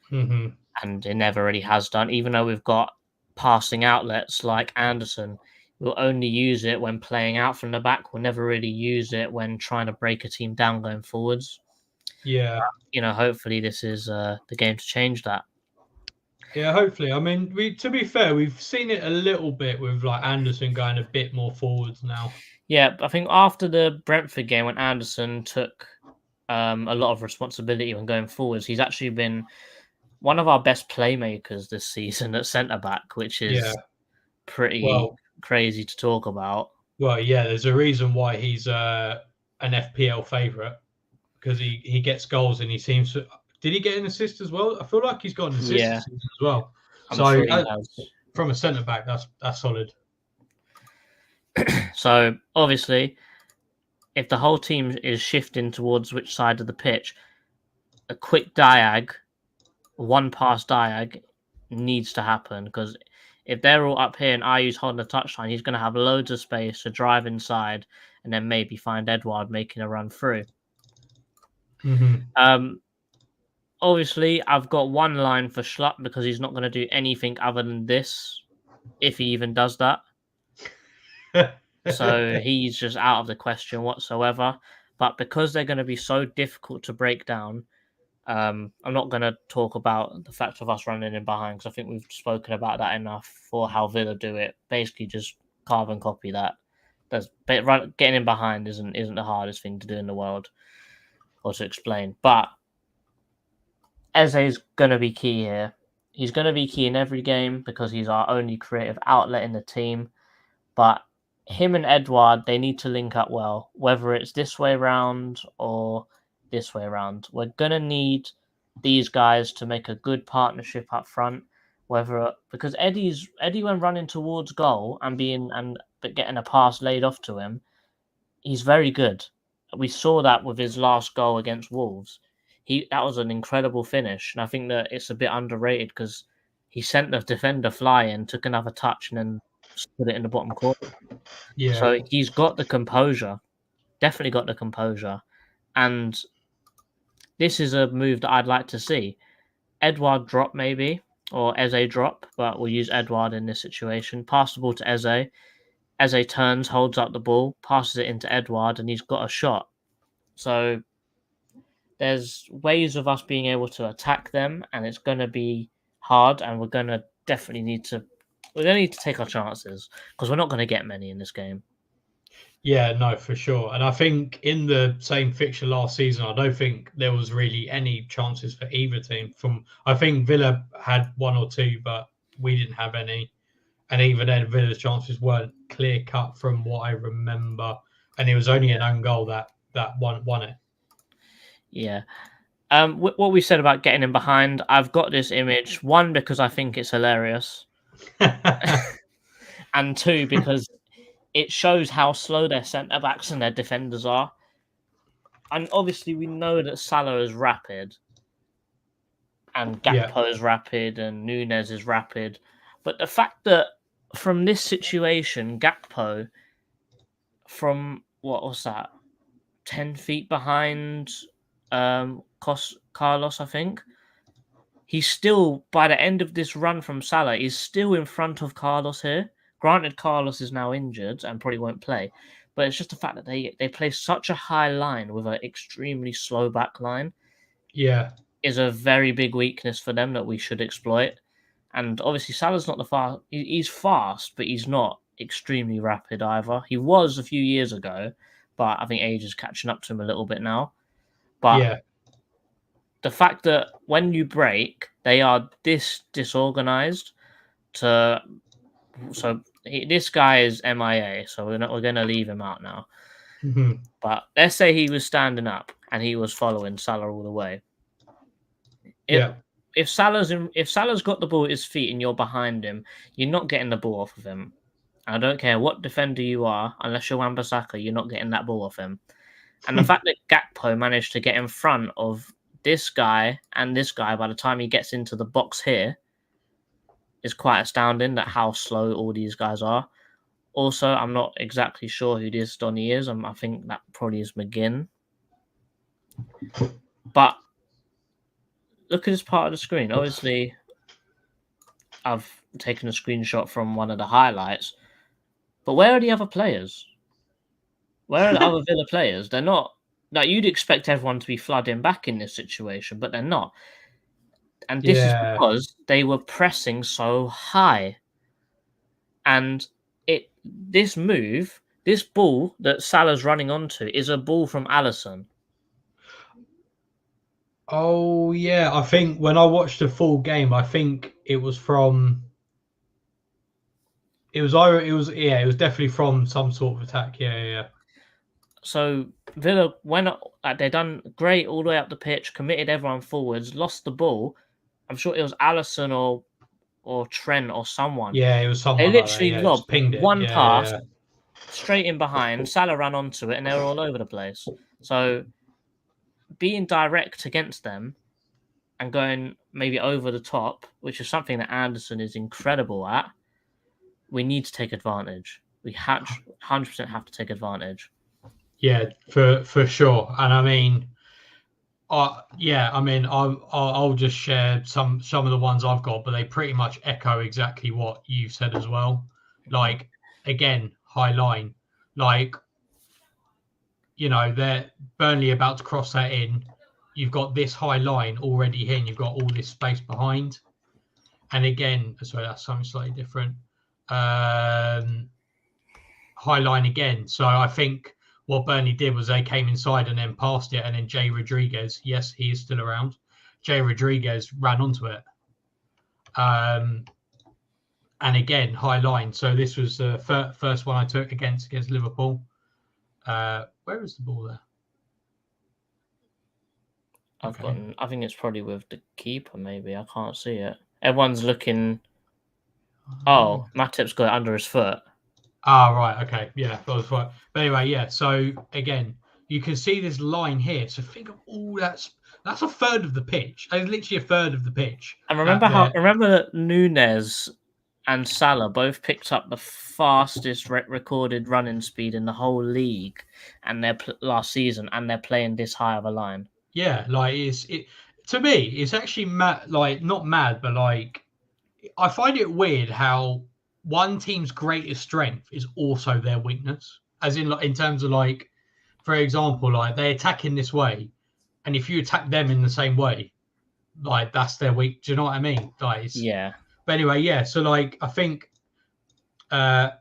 Mm-hmm. And it never really has done, even though we've got passing outlets like Anderson. We'll only use it when playing out from the back. We'll never really use it when trying to break a team down going forwards. Yeah. Hopefully this is the game to change that. Yeah, hopefully. I mean, to be fair, we've seen it a little bit with like Anderson going a bit more forwards now. Yeah, I think after the Brentford game when Anderson took a lot of responsibility when going forwards, he's actually been one of our best playmakers this season at centre-back, which is pretty crazy to talk about. Well, yeah, there's a reason why he's an FPL favourite, because he gets goals and he seems to... Did he get an assist as well? I feel like he's got an assist as well. I'm sure he has. From a centre-back, that's solid. So, obviously, if the whole team is shifting towards which side of the pitch, a quick diag, one pass diag needs to happen, because if they're all up here and Ayu's holding the touchline, he's going to have loads of space to drive inside and then maybe find Edouard making a run through. Obviously, I've got one line for Schlupp because he's not going to do anything other than this, if he even does that. So he's just out of the question whatsoever. But because they're going to be so difficult to break down, I'm not going to talk about the fact of us running in behind, because I think we've spoken about that enough for how Villa do it. Basically, just carve and copy that. Getting in behind isn't the hardest thing to do in the world, or to explain. But Eze's going to be key here. He's going to be key in every game because he's our only creative outlet in the team. But him and Edouard, they need to link up well, whether it's this way round or this way around. We're going to need these guys to make a good partnership up front, because Eddie, when running towards goal but getting a pass laid off to him, he's very good. We saw that with his last goal against Wolves. That was an incredible finish, and I think that it's a bit underrated because he sent the defender flying, took another touch, and then put it in the bottom corner. Yeah. So he's got the composure, definitely got the composure, and this is a move that I'd like to see. Edouard drop maybe, or Eze drop, but we'll use Edouard in this situation. Pass the ball to Eze. Eze turns, holds up the ball, passes it into Edouard, and he's got a shot. So there's ways of us being able to attack them, and it's going to be hard, and we're going to need to take our chances because we're not going to get many in this game. Yeah, no, for sure. And I think in the same fixture last season, I don't think there was really any chances for either team. I think Villa had one or two, but we didn't have any. And even then, Villa's chances weren't clear cut from what I remember. And it was only an own goal that won it. Yeah. What we said about getting in behind, I've got this image, one, because I think it's hilarious, and two, because it shows how slow their centre-backs and their defenders are. And obviously, we know that Salah is rapid, and Gakpo is rapid, and Nunes is rapid. But the fact that from this situation, Gakpo, from, what was that, 10 feet behind Carlos, I think, he's still, by the end of this run from Salah, is still in front of Carlos here. Granted, Carlos is now injured and probably won't play, but it's just the fact that they play such a high line with an extremely slow back line. Yeah, is a very big weakness for them that we should exploit. And obviously, Salah's not the fast. He's fast, but he's not extremely rapid either. He was a few years ago, but I think age is catching up to him a little bit now. But the fact that when you break, they are this disorganized. So this guy is MIA, so we're going to leave him out now. Mm-hmm. But let's say he was standing up and he was following Salah all the way. If Salah's got the ball at his feet and you're behind him, you're not getting the ball off of him. I don't care what defender you are, unless you're Wan-Bissaka, you're not getting that ball off him. And the fact that Gakpo managed to get in front of this guy and this guy by the time he gets into the box here is quite astounding, that how slow all these guys are. Also, I'm not exactly sure who this Donny is. I think that probably is McGinn. But look at this part of the screen. Obviously, I've taken a screenshot from one of the highlights. But where are the other players? Where are the other Villa players? They're not. Like, you'd expect everyone to be flooding back in this situation, but they're not. And this is because they were pressing so high. And this ball that Salah's running onto is a ball from Alisson. Oh yeah, I think when I watched the full game, I think it was from. It was definitely from some sort of attack. Yeah. So Villa went up, they done great all the way up the pitch, committed everyone forwards, lost the ball. I'm sure it was Alisson or Trent or someone. Yeah, it was someone. They literally like lobbed one pass yeah. straight in behind. Salah ran onto it, and they were all over the place. So being direct against them and going maybe over the top, which is something that Anderson is incredible at, we need to take advantage. We 100% have to take advantage. Yeah, for sure. And I mean, I'll just share some of the ones I've got, but they pretty much echo exactly what you've said as well. Like, again, high line, like, they're Burnley about to cross that in. You've got this high line already here, and you've got all this space behind. And again, sorry, that's something slightly different. High line again. So I think what Burnley did was they came inside and then passed it, and then Jay Rodriguez, yes, he is still around. Jay Rodriguez ran onto it. And again, high line. So this was the first one I took against Liverpool. Where is the ball there? I think it's probably with the keeper, maybe. I can't see it. Everyone's looking. Oh, Matip's got it under his foot. Right. Okay. Yeah, that was right. But anyway, yeah. So again, you can see this line here. So think of all that's a third of the pitch. It's literally a third of the pitch. And remember that Nunes and Salah both picked up the fastest recorded running speed in the whole league, and their last season, and they're playing this high of a line. Yeah, like to me, it's actually mad. Like not mad, but like I find it weird how one team's greatest strength is also their weakness. As in terms of like, for example, like they attack in this way, and if you attack them in the same way, like that's their weak. Do you know what I mean? Like, yeah. But anyway, yeah. So like I think, I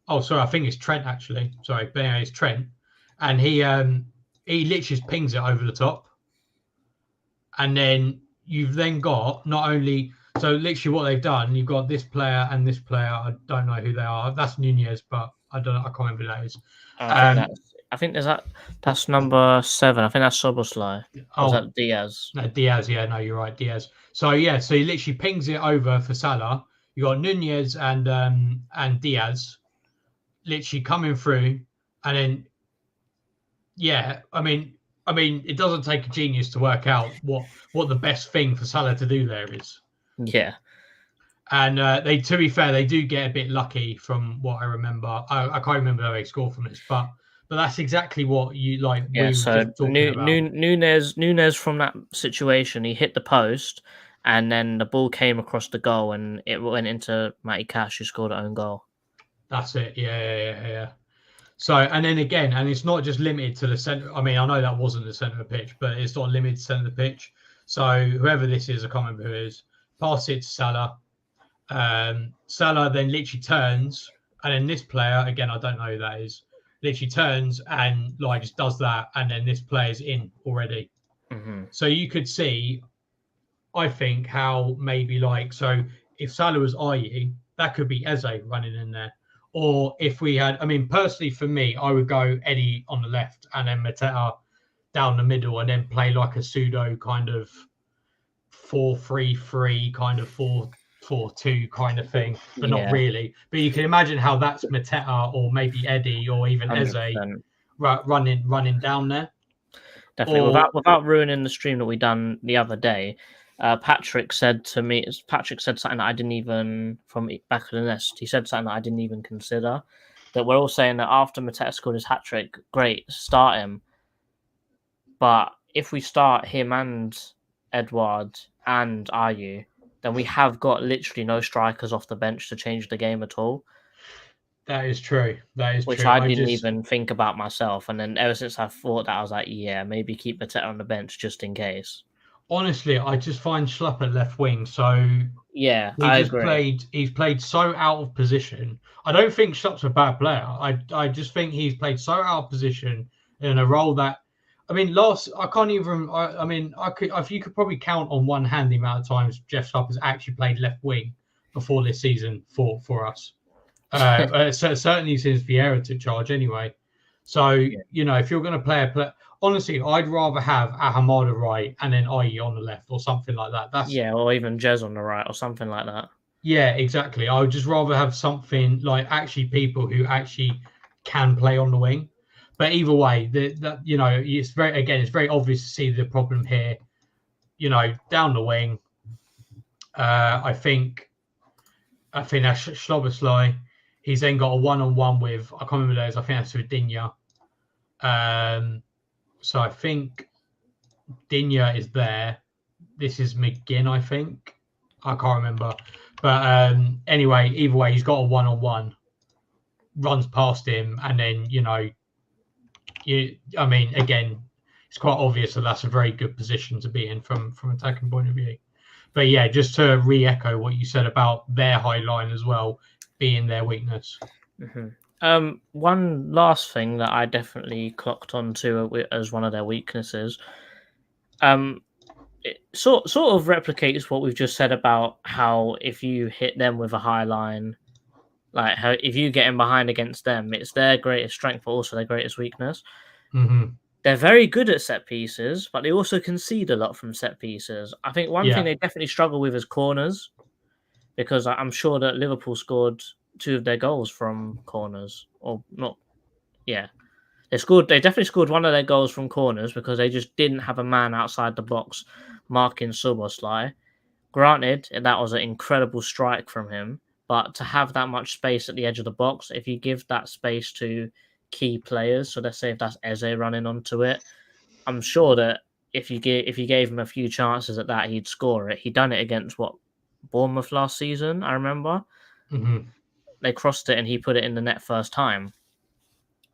think it's Trent actually. Sorry, but anyway, it's Trent, and he literally just pings it over the top. And then you've then got not only so literally what they've done, you've got this player and this player. I don't know who they are. That's Nunez, but I can't remember who that is. I think that's number 7. I think that's Soboslai. Or is that Diaz? No, Diaz. Yeah, no, you're right, Diaz. So yeah, so he literally pings it over for Salah. You got Nunez and Diaz, literally coming through, and then I mean, it doesn't take a genius to work out what the best thing for Salah to do there is. Yeah. And to be fair, they do get a bit lucky from what I remember. I can't remember how they score from this, but that's exactly what you like. Yeah. So Nunez from that situation, he hit the post, and then the ball came across the goal, and it went into Matty Cash, who scored an own goal. That's it. Yeah. So, and then again, and it's not just limited to the centre. I mean, I know that wasn't the centre of the pitch, but it's not limited to centre of the pitch. So whoever this is, I can't remember who it is, pass it to Salah. Salah then literally turns, and then this player, again, I don't know who that is, literally turns and like just does that, and then this player's in already. Mm-hmm. So you could see, I think, how maybe like, so if Salah was IE, that could be Eze running in there. Or if we had, I mean, personally for me, I would go Eddie on the left and then Mateta down the middle, and then play like a pseudo kind of 4-3-3, kind of 4-4-2 kind of thing, but not really. But you can imagine how that's Mateta or maybe Eddie or even 100%. Eze running down there. Definitely, without ruining the stream that we done the other day. Patrick said something that I didn't even, from back of the nest, he said something that I didn't even consider. That we're all saying that after Mateta scored his hat-trick, great, start him. But if we start him and Edouard and Ayew, then we have got literally no strikers off the bench to change the game at all. That is true. Which I didn't even think about myself. And then ever since I thought that, I was like, yeah, maybe keep Mateta on the bench just in case. Honestly, I just find Schlupp at left wing. So yeah, he's played so out of position. I don't think Schlupp's a bad player. I just think he's played so out of position in a role that, I mean, if you could probably count on one hand the amount of times Jeff Schlupp has actually played left wing before this season for us. Certainly since Vieira took charge anyway. So, if you're going to play a player, honestly, I'd rather have Hammoнд right and then Ayew on the left or something like that. Or even Jez on the right or something like that. Yeah, exactly. I would just rather have something like actually people who actually can play on the wing. But either way, it's very obvious to see the problem here. Down the wing, I think that's Schloboslai. He's then got a one-on-one with, I can't remember those. I think that's with Dinya. So I think Dinya is there. This is McGinn, I think. I can't remember. But anyway, either way, he's got a one-on-one. Runs past him, and then again, it's quite obvious that that's a very good position to be in from attacking point of view. But yeah, just to re-echo what you said about their high line as well being their weakness. Mm-hmm. One last thing that I definitely clocked onto as one of their weaknesses. It sort of replicates what we've just said about how if you hit them with a high line, like how if you get in behind against them, it's their greatest strength, but also their greatest weakness. Mm-hmm. They're very good at set pieces, but they also concede a lot from set pieces. I think one thing they definitely struggle with is corners, because I'm sure that Liverpool scored 2 of their goals from corners, or not. Yeah, they definitely scored one of their goals from corners because they just didn't have a man outside the box marking Szoboszlai. Granted, that was an incredible strike from him, but to have that much space at the edge of the box, if you give that space to key players, so let's say if that's Eze running onto it, I'm sure that if you gave him a few chances at that, he'd score it. He done it against Bournemouth last season, I remember. Mm-hmm. They crossed it and he put it in the net first time.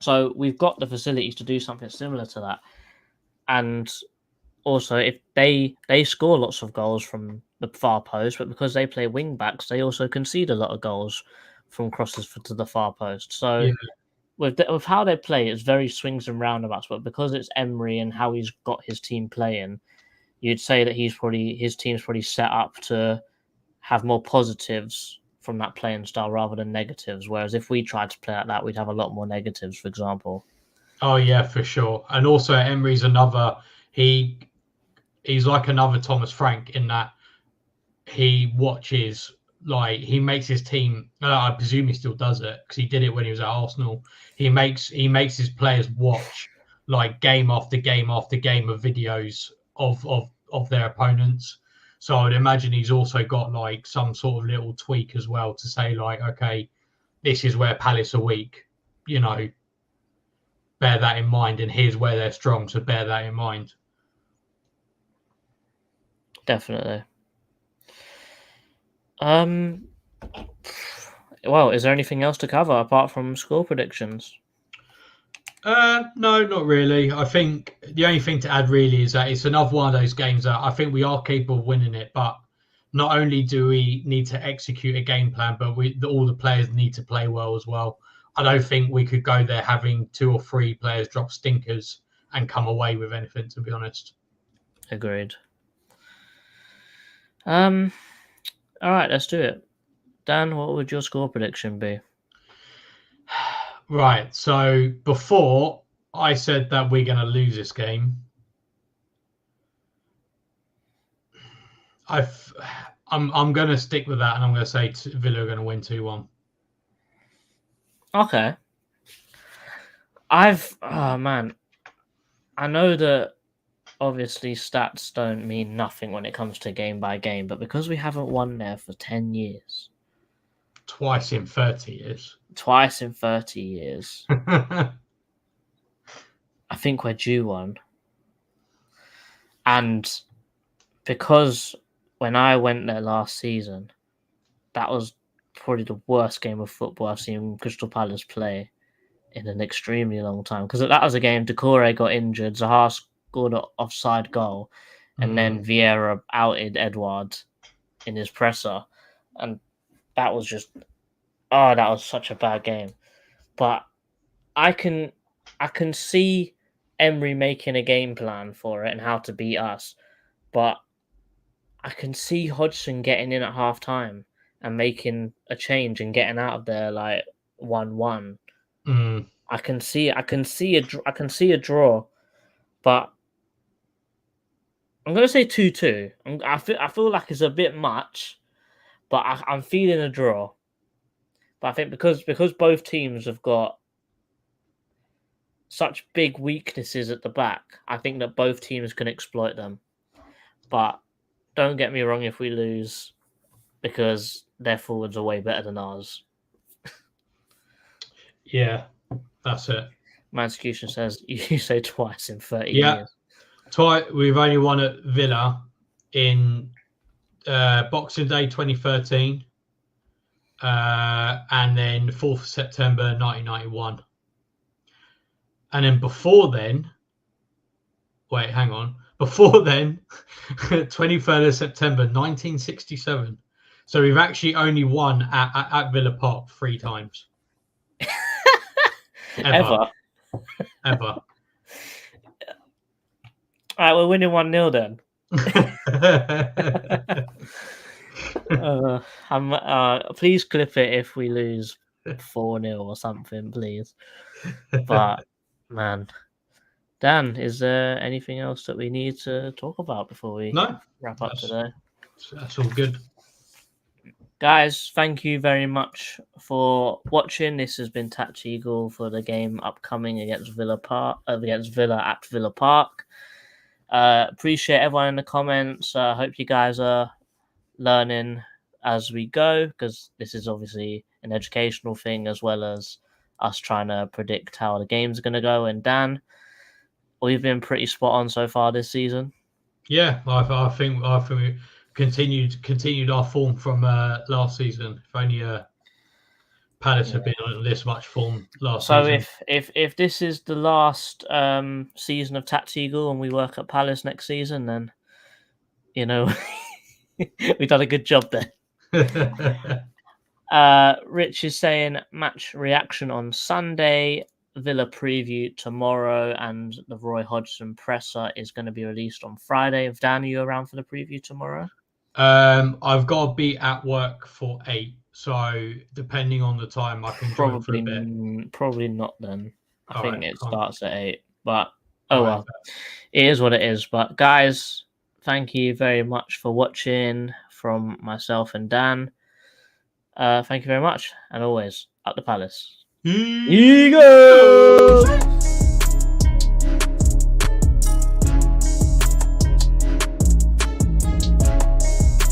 So we've got the facilities to do something similar to that. And also, if they score lots of goals from the far post, but because they play wing backs, they also concede a lot of goals from crosses to the far post. So with how they play, it's very swings and roundabouts. But because it's Emery and how he's got his team playing, you'd say that his team's probably set up to have more positives from that playing style rather than negatives. Whereas if we tried to play like that, we'd have a lot more negatives, for example. Oh yeah, for sure. And also Emery's another. He's like another Thomas Frank in that he watches, like he makes his team. I presume he still does it because he did it when he was at Arsenal. He makes his players watch like game after game after game of videos of their opponents. So I would imagine he's also got like some sort of little tweak as well to say like, okay, this is where Palace are weak. Bear that in mind, and here's where they're strong. So bear that in mind. Definitely. Well, is there anything else to cover apart from score predictions? No, not really. I think the only thing to add really is that it's another one of those games that I think we are capable of winning it, but not only do we need to execute a game plan, but all the players need to play well as well. I don't think we could go there having 2 or 3 players drop stinkers and come away with anything, to be honest. Agreed. All right, let's do it. Dan, what would your score prediction be? Right. So before I said that we're going to lose this game, I'm going to stick with that, and I'm going to say Villa are going to win 2-1. Okay. Oh man, I know that obviously stats don't mean nothing when it comes to game by game, but because we haven't won there for 10 years. Twice in 30 years. Twice in 30 years. I think we're due one. And because when I went there last season, that was probably the worst game of football I've seen Crystal Palace play in an extremely long time. Because that was a game Decore got injured, Zaha scored an offside goal, and then Vieira outed Edouard in his presser. And that was just... Oh, that was such a bad game. But I can see Emery making a game plan for it and how to beat us. But I can see Hodgson getting in at half time and making a change and getting out of there like 1-1. I can see a draw, but I'm gonna say 2-2. I feel like it's a bit much, but I'm feeling a draw. But I think because both teams have got such big weaknesses at the back, I think that both teams can exploit them. But don't get me wrong, if we lose, because their forwards are way better than ours. Yeah, that's it. Mansecution says you say twice in 30 Yeah. years. We've only won at Villa in Boxing Day 2013, and then 4th September 1991. And then before then, wait, hang on. Before then, 23rd of September 1967. So we've actually only won at Villa Park 3 times. Ever. Ever. All right, we're winning 1-0 then. Please clip it if we lose 4-0 or something, please. But man, Dan, is there anything else that we need to talk about before we wrap up today? That's all good. Guys, thank you very much for watching. This has been TACT-EAGLE for the game upcoming against Villa at Villa Park. Appreciate everyone in the comments. Hope you guys are learning as we go, because this is obviously an educational thing as well as us trying to predict how the game's going to go. And Dan, we've been pretty spot on so far this season. Yeah, I think we continued our form from last season. If only Palace have been on this much form last season. So if this is the last season of TACT-EAGLE and we work at Palace next season, then we've done a good job there. Rich is saying match reaction on Sunday, Villa preview tomorrow, and the Roy Hodgson presser is going to be released on Friday. Dan, are you around for the preview tomorrow? I've got to be at work for 8, so depending on the time, I can join for a bit. Probably not then. I think it starts at 8, but well, it is what it is. But guys, thank you very much for watching from myself and Dan. Thank you very much, and always up the Palace. Eagles!